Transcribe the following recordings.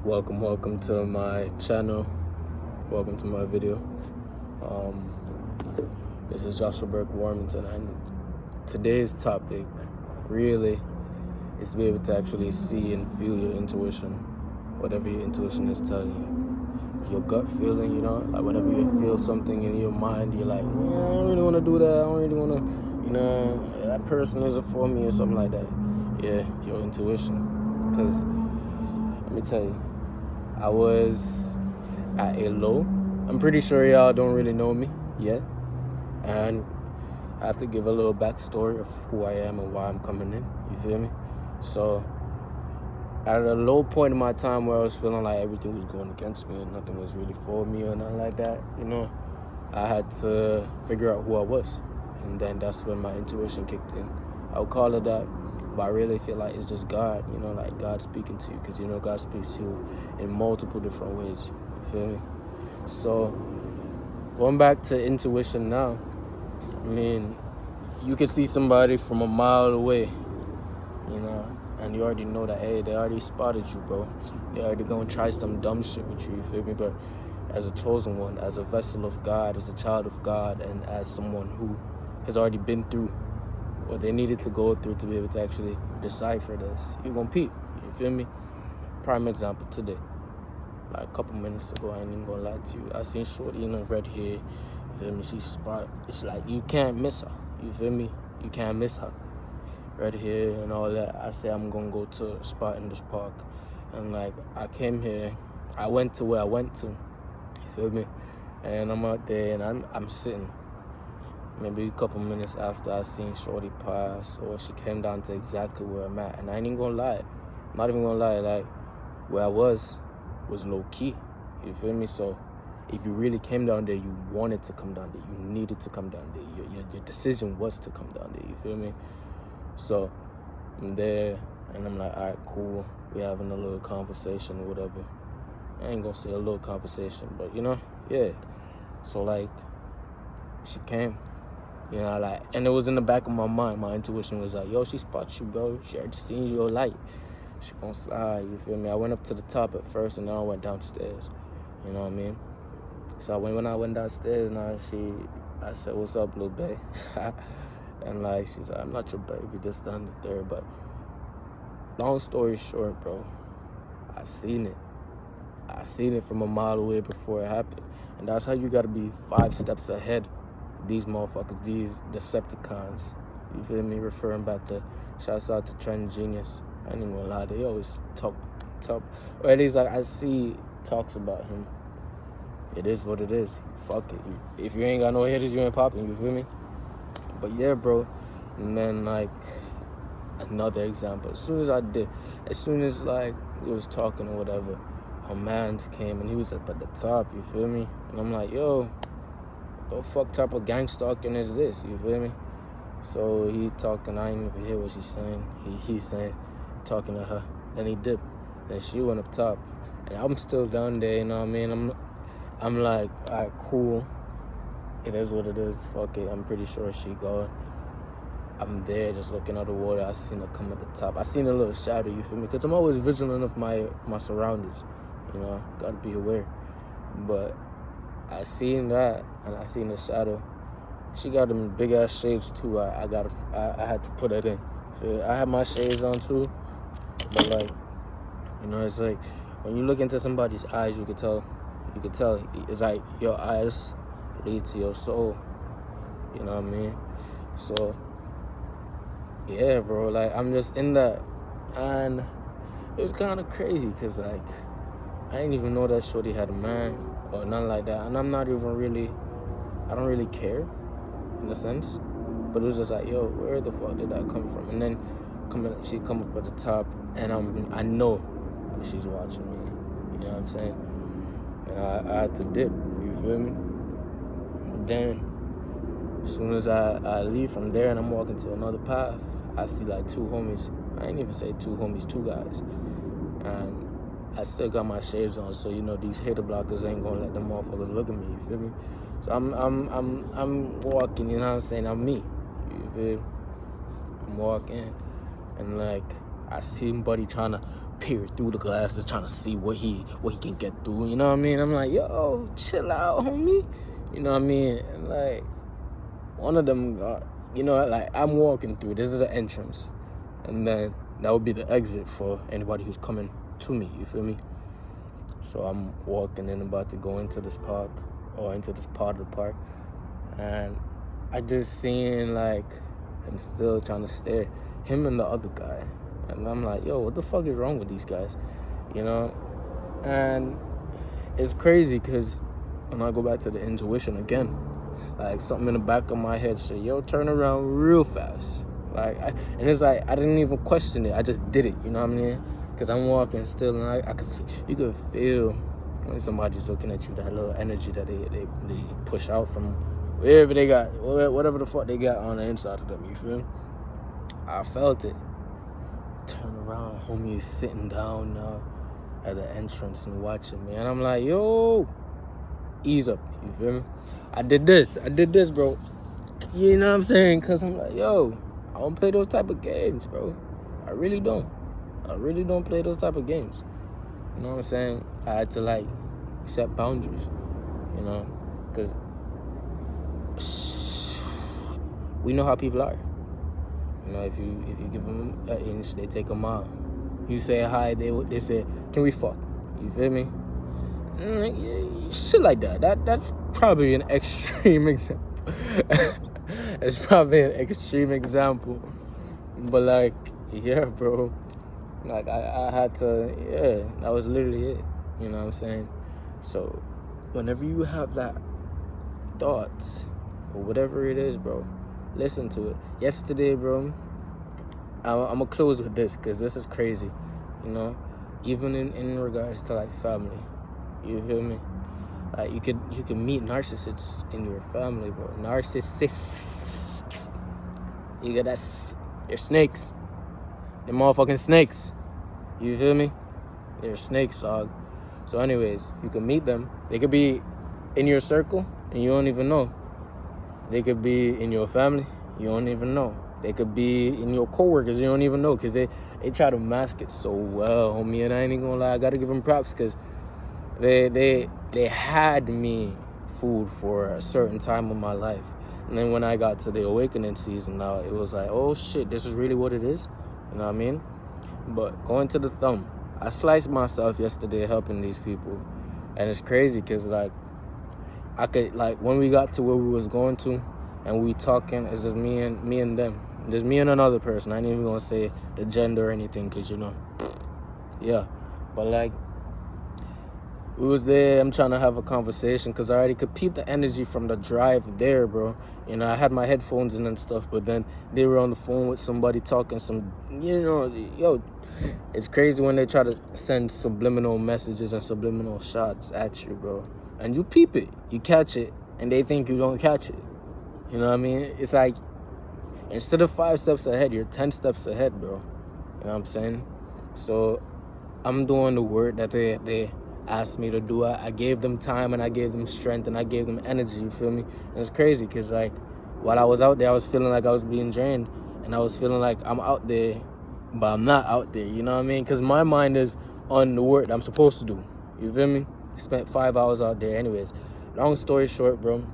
Welcome to my channel. Welcome to my video. This is Burke-Warmington, and today's topic really is to be able to actually see and feel your intuition, whatever your intuition is telling you. Your gut feeling, like whenever you feel something in your mind, you're like, I don't really want to do that. I don't really want to, that person isn't for me or something like that. Yeah, your intuition. Because let me tell you, I was at a low. I'm pretty sure y'all don't really know me yet. And I have to give a little backstory of who I am and why I'm coming in. You feel me? So, at a low point in my time where I was feeling like everything was going against me and nothing was really for me or nothing like that, I had to figure out who I was. And then that's when my intuition kicked in. I would call it that. But I really feel like it's just God, like God speaking to you. Because, God speaks to you in multiple different ways. You feel me? So, going back to intuition now, you can see somebody from a mile away, and you already know that, hey, they already spotted you, bro. They already gonna try some dumb shit with you feel me? But as a chosen one, as a vessel of God, as a child of God, and as someone who has already been through what they needed to go through to be able to actually decipher this, you're gonna peep, you feel me? Prime example today. Like a couple minutes ago, I ain't even gonna lie to you. I seen Shorty in red hair, you feel me? She's spot. It's like, you can't miss her, you feel me? You can't miss her. Red hair and all that. I said I'm gonna go to a spot in this park. And like, I came here, I went to where I went to, you feel me? And I'm out there and I'm sitting. Maybe a couple minutes after I seen Shorty pass, or she came down to exactly where I'm at. And I ain't even gonna lie. I'm not even gonna lie, like, where I was low key. You feel me? So if you really came down there, you wanted to come down there. You needed to come down there. Your decision was to come down there. You feel me? So I'm there, and I'm like, all right, cool. We having a little conversation or whatever. I ain't gonna say a little conversation, but yeah. So like, she came. And it was in the back of my mind. My intuition was like, yo, she spots you, bro. She already seen your light. She gonna slide, you feel me? I went up to the top at first, and then I went downstairs. You know what I mean? So when I went downstairs, I said, what's up, little babe? And like, she's like, I'm not your baby, this, that, and the third. But long story short, bro, I seen it. I seen it from a mile away before it happened. And that's how you gotta be 5 steps ahead. These motherfuckers, these Decepticons, you feel me? Referring back to, shouts out to Trend Genius. I ain't even gonna lie, they always talk, or at least like I see talks about him. It is what it is. Fuck it. If you ain't got no hitters, you ain't popping, you feel me? But yeah, bro. And then like, another example. As soon as like we was talking or whatever, her mans came and he was up at the top, you feel me? And I'm like, yo, the fuck type of gang stalking is this, you feel me? So he talking, I ain't even hear what she's saying. He's saying, talking to her. Then he dipped. Then she went up top. And I'm still down there, you know what I mean? I'm like, all right, cool. It is what it is. Fuck it. I'm pretty sure she going. I'm there just looking at the water. I seen her come at the top. I seen a little shadow, you feel me? Because I'm always vigilant of my surroundings. Gotta be aware. But I seen that, and I seen the shadow. She got them big ass shades too. I had to put it in. I had my shades on too, but like, it's like when you look into somebody's eyes, you could tell. It's like your eyes lead to your soul. You know what I mean? So yeah, bro. Like, I'm just in that, and it was kind of crazy because like, I didn't even know that Shorty had a man or nothing like that, and I don't really care in a sense, but it was just like, yo, where the fuck did that come from? And then she come up at the top, and I know that she's watching me, you know what I'm saying? And I had to dip, you feel me? Then as soon as I leave from there and I'm walking to another path, I see like 2 homies. I ain't even say 2 homies, 2 guys. And I still got my shades on, so these hater blockers ain't gonna let them motherfuckers look at me, you feel me? So I'm walking, you know what I'm saying? I'm me, you feel? I'm walking, and like, I see buddy trying to peer through the glasses trying to see what he can get through, you know what I mean? I'm like, yo, chill out, homie. You know what I mean? And like, one of them, you know, like, I'm walking through. This is an entrance. And then that would be the exit for anybody who's coming to me, you feel me? So I'm walking in, about to go into this park, or into this part of the park. And I just seen, like, him still trying to stare. Him and the other guy. And I'm like, yo, what the fuck is wrong with these guys? You know? And it's crazy because when I go back to the intuition again, like, something in the back of my head said, yo, turn around real fast. Like, and it's like, I didn't even question it. I just did it, you know what I mean? Because I'm walking still, and you could feel when somebody's looking at you, that little energy that they push out from wherever they got, whatever the fuck they got on the inside of them, you feel me? I felt it. Turn around, homie is sitting down now at the entrance and watching me. And I'm like, yo, ease up, you feel me? I did this, bro. You know what I'm saying? Because I'm like, yo, I don't play those type of games, bro. I really don't play those type of games. You know what I'm saying? I had to, like, set boundaries, you know? Because we know how people are. You know, if you give them an inch, they take a mile. You say hi, they say, can we fuck? You feel me? Shit like that. That's probably an extreme example. It's probably an extreme example. But, like, yeah, bro. Like, I had to, yeah, that was literally it. You know what I'm saying? So, whenever you have that thoughts, or whatever it is, bro, listen to it. Yesterday, bro, I'm going to close with this, because this is crazy, you know? Even in regards to, like, family. You feel me? Like, you could meet narcissists in your family, bro. Narcissists. You get that? They're snakes. They're motherfucking snakes. You feel me? They're snakes, dog. So anyways, you can meet them. They could be in your circle, and you don't even know. They could be in your family. You don't even know. They could be in your coworkers. You don't even know, because they try to mask it so well, homie. And I ain't even gonna lie. I got to give them props, because they had me fooled for a certain time of my life. And then when I got to the awakening season now, it was like, oh shit, this is really what it is. You know what I mean? But going to the thumb, I sliced myself yesterday helping these people. And it's crazy because, like, I could, like, when we got to where we was going to and we talking, it's just me and them. There's me and another person. I ain't even gonna say the gender or anything, because, you know, yeah. But, like, we was there, I'm trying to have a conversation, because I already could peep the energy from the drive there, bro. You know, I had my headphones in and stuff, but then they were on the phone with somebody talking some, you know, yo, it's crazy when they try to send subliminal messages and subliminal shots at you, bro. And you peep it, you catch it, and they think you don't catch it. You know what I mean? It's like, instead of 5 steps ahead, you're 10 steps ahead, bro. You know what I'm saying? So, I'm doing the work that they asked me to do. I gave them time, and I gave them strength, and I gave them energy, you feel me? And it's crazy, because, like, while I was out there, I was feeling like I was being drained, and I was feeling like I'm out there, but I'm not out there, you know what I mean? Because my mind is on the work that I'm supposed to do, you feel me? Spent 5 hours out there. Anyways, long story short, bro,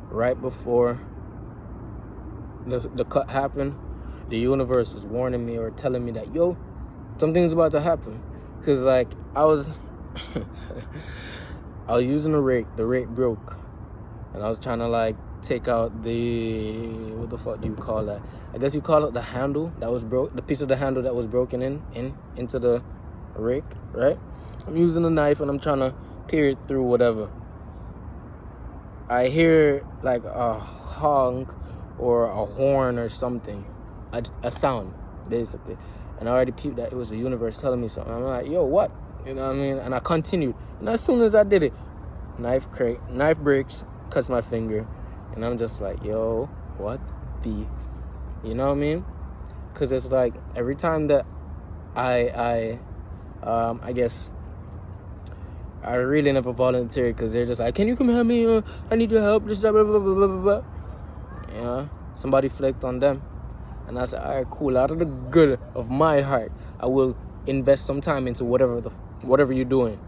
right before the cut happened, the universe was warning me or telling me that, yo, something's about to happen. Because, like, I was using a rake. The rake broke. And I was trying to, like, take out what the fuck do you call that? I guess you call it the handle that was broke, the piece of the handle that was broken into the rake, right? I'm using a knife, and I'm trying to peer it through whatever. I hear, like, a honk or a horn or something, a sound, basically. And I already peeped that it was the universe telling me something. I'm like, yo, what? You know what I mean? And I continued. And as soon as I did it, knife breaks, cuts my finger. And I'm just like, yo, what the... You know what I mean? Because it's like, every time that I guess... I really never volunteered, because they're just like, can you come help me? I need your help. Just blah, blah, blah, blah, blah, blah. You know? Somebody flicked on them. And I said, all right, cool. Out of the good of my heart, I will invest some time into whatever you're doing.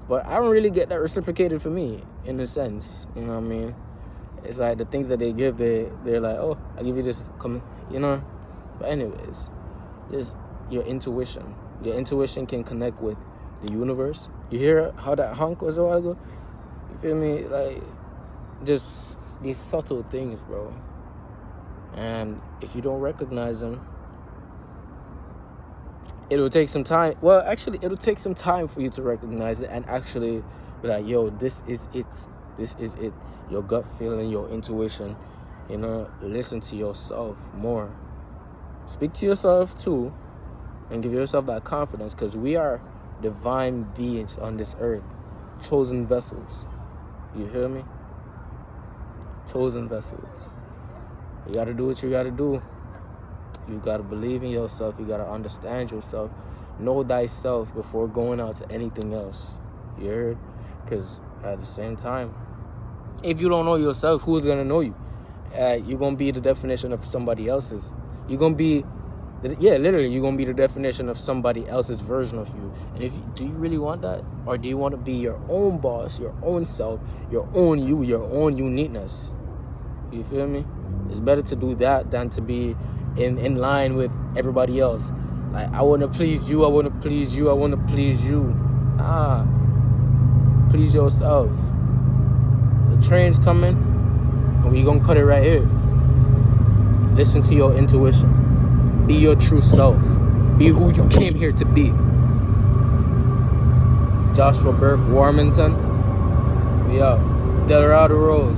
But I don't really get that reciprocated for me, in a sense. You know what I mean? It's like the things that they give, they're like, oh, I give you this, come, you know. But anyways, just your intuition. Your intuition can connect with the universe. You hear how that honk was a while ago? You feel me? Like, just these subtle things, bro. And if you don't recognize them, it'll take some time. Well, actually, it'll take some time for you to recognize it and actually be like, yo, this is it. This is it. Your gut feeling, your intuition. You know, listen to yourself more. Speak to yourself too, and give yourself that confidence, because we are divine beings on this earth, chosen vessels. You feel me? Chosen vessels. You gotta do what you gotta do. You gotta believe in yourself. You gotta understand yourself. Know thyself before going out to anything else. You heard? Because at the same time, if you don't know yourself, who's gonna know you? You're gonna be the definition of somebody else's. You're gonna be, literally, you're gonna be the definition of somebody else's version of you. And do you really want that? Or do you want to be your own boss, your own self, your own you, your own uniqueness? You feel me? It's better to do that than to be in line with everybody else. Like, I want to please you, I want to please you, I want to please you. Nah. Please yourself. The train's coming, and we gonna cut it right here. Listen to your intuition. Be your true self. Be who you came here to be. Joshua Burke-Warmington. We out. Delrado Rose.